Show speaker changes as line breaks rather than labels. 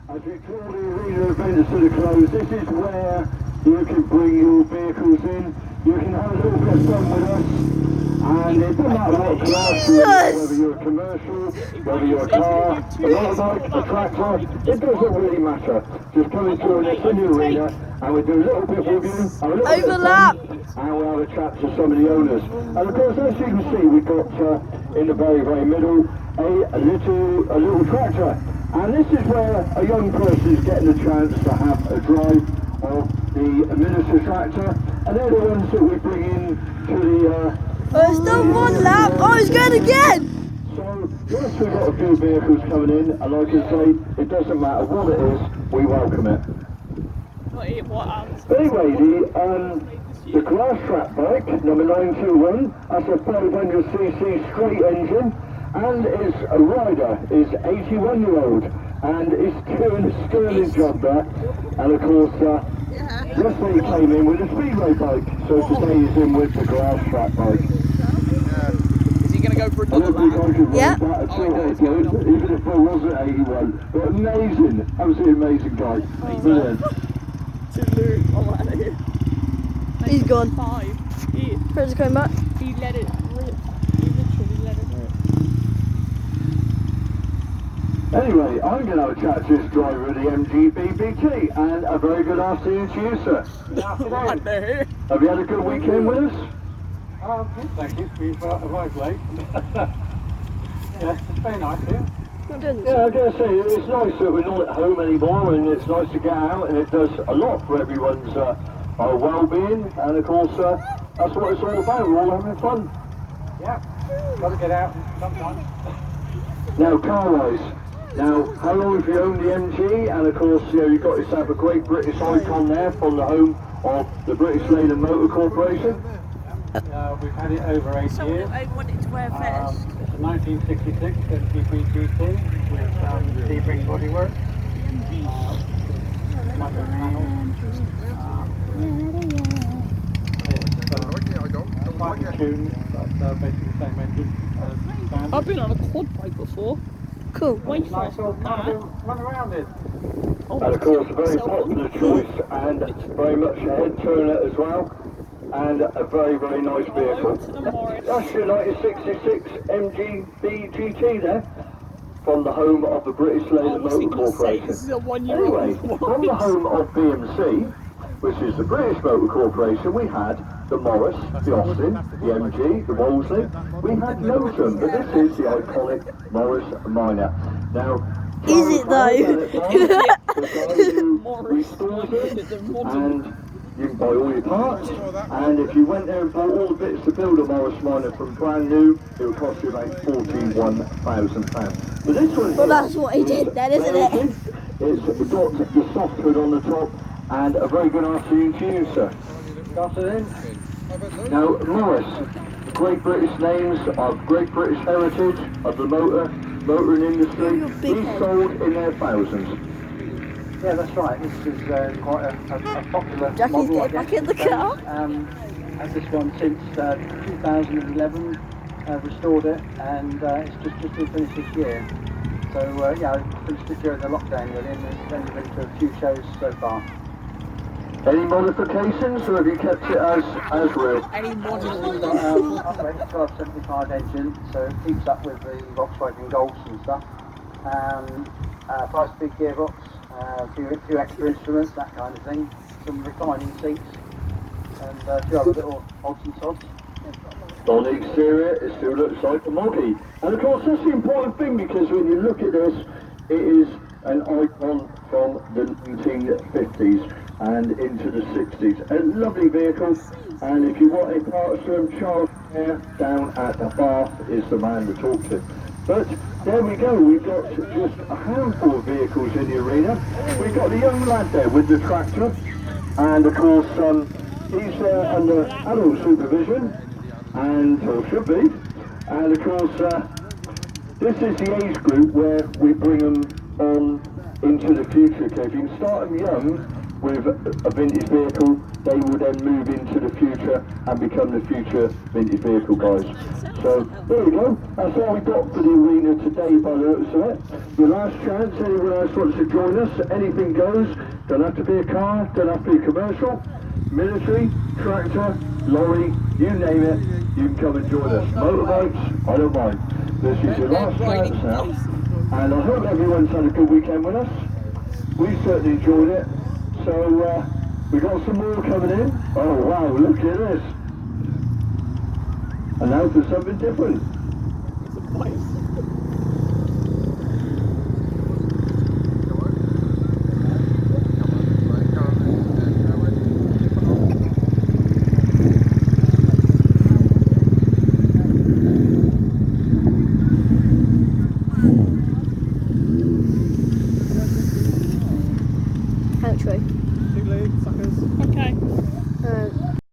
As we draw the arena events to the close, this is where you can bring your vehicles in. You can have a little bit of fun with us. And it doesn't matter what class you're in, whether you're a commercial, whether you're a car, a motorbike, a tractor, it doesn't really matter. Just come and join us in the arena and we'll do a little bit with you, have a little
Overlap.
bit of fun, and we'll have a chat to some of the owners. And of course, as you can see, we've got in the very middle a little tractor. And this is where a young person is getting a chance to have a drive of the miniature tractor. And they're the ones that we bring in to the...
Oh, it's done one lap. Oh, it's going again.
So, yes, we've got a few vehicles coming in, and like I say, it doesn't matter what it is, we welcome it. But anyway, the glass track bike, number 921, that's a 500cc straight engine, and its rider is 81-year-old, and is doing a sterling job there. And of course, yesterday he came in with a speedway bike, so today he's in with the glass track bike.
Is he going to go for another lap?
Yeah.
Even if I wasn't 81. But amazing, absolutely amazing guy. Brilliant.
He's gone.
Five.
Where's he coming back?
He let it rip. He literally let it rip.
Anyway, I'm going to have a chat to this driver of the MGBBT, and a very good afternoon to you, sir.
Good afternoon.
Have you had a good weekend with us?
Thank you. We've arrived late. Yeah, it's very nice here.
Yeah, I gotta say, it's nice that we're not at home anymore, and it's nice to get out, and it does a lot for everyone's well-being, and of course, that's what it's all about. We're all having fun.
Yeah, got to get out sometimes.
Now, car-wise, now, how long have you owned the MG? And of course, you know, you've got yourself a great British icon there from the home of the British Leyland Motor Corporation.
We've had it over 8 years.
I wanted to wear a vest.
It's a 1966 MGB GT with Sebring bodywork. Mother panel. It's slightly tuned, but basically the same engine.
I've been on a quad bike before.
Cool.
Way
Nice
faster
old
than
car
that.
to run around in.
Oh,
And of course, a very popular choice, and very much a head turner as well, and a very nice vehicle. That's your 1966 MGB GT there, from the home of the British Leyland Motor Corporation. Anyway, from the home of BMC, which is the British Motor Corporation, we had the Morris, the Austin, the MG, the Wolseley. We had Lowton, but this is the iconic Morris Minor. Now,
Is it though?
Restores it, and you can buy all your parts, and if you went there and bought all the bits to build a Morris Minor from brand new, it would cost you about £41,000. But this one,
Well, that's what he did then, isn't it?
It's got the soft hood on the top, and a very good afternoon to you, sir. Good afternoon. Now, Morris, great British names of great British heritage of the motoring industry. These sold in their thousands.
Yeah, that's right. This is quite a popular
Jackie's
model.
getting back in the car.
Had this one since 2011, restored it, and it's just been finished this year. So yeah, I finished it during the lockdown really, and it's only been to a few shows so far.
Any modifications, or have you kept it as real?
Any
We've got an 1275 engine, so it keeps up with the Volkswagen Golfs and stuff. 5-speed gearbox, a few extra instruments, that kind of thing. Some reclining seats, and a few other little odds and sods.
On the exterior, it still looks like a Moggy. And of course, that's the important thing, because when you look at this, it is an icon from the 1950s and into the 60s. A lovely vehicle, and if you want any parts from Charles here down at the Bath is the man to talk to. But there we go, we've got just a handful of vehicles in the arena. We've got the young lad there with the tractor, and of course he's under adult supervision, and or should be, and of course this is the age group where we bring them on into the future. Okay, if you can start them young, with a vintage vehicle, they will then move into the future and become the future vintage vehicle guys. So there we go, that's all we got for the arena today by the looks of it. Your last chance, anyone else wants to join us, anything goes, don't have to be a car, don't have to be a commercial, military, tractor, lorry, you name it, you can come and join us. Motorbikes, I don't mind. This is your last chance now, and I hope everyone's had a good weekend with us. We certainly enjoyed it. So we got some more coming in. Oh wow, look at this. And now for something different.